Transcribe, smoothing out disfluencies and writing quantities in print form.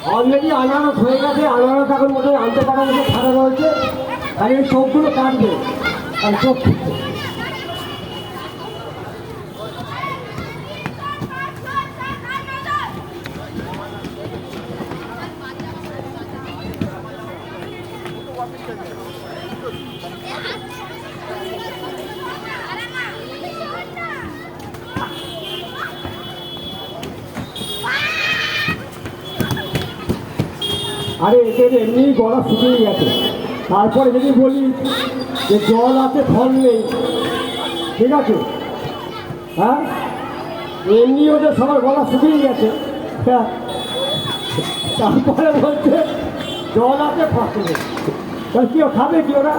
Already আনারস হয়ে গেছে, আনারস এখন মতো আনতে পারার মতো ছাড়া রয়েছে, আর এই চোখগুলো কাটবে আর চোখ খুঁজছে। আরে এদের এমনি গলা শুকিয়ে গেছে, তারপরে যদি বলি যে জল আছে ফল নেই, ঠিক আছে? হ্যাঁ, এমনি ওদের সবার গলা শুকিয়ে গেছে, হ্যাঁ, তারপরে বলছে জল আছে ফল নেই, তাহলে কেউ খাবে কি ওরা?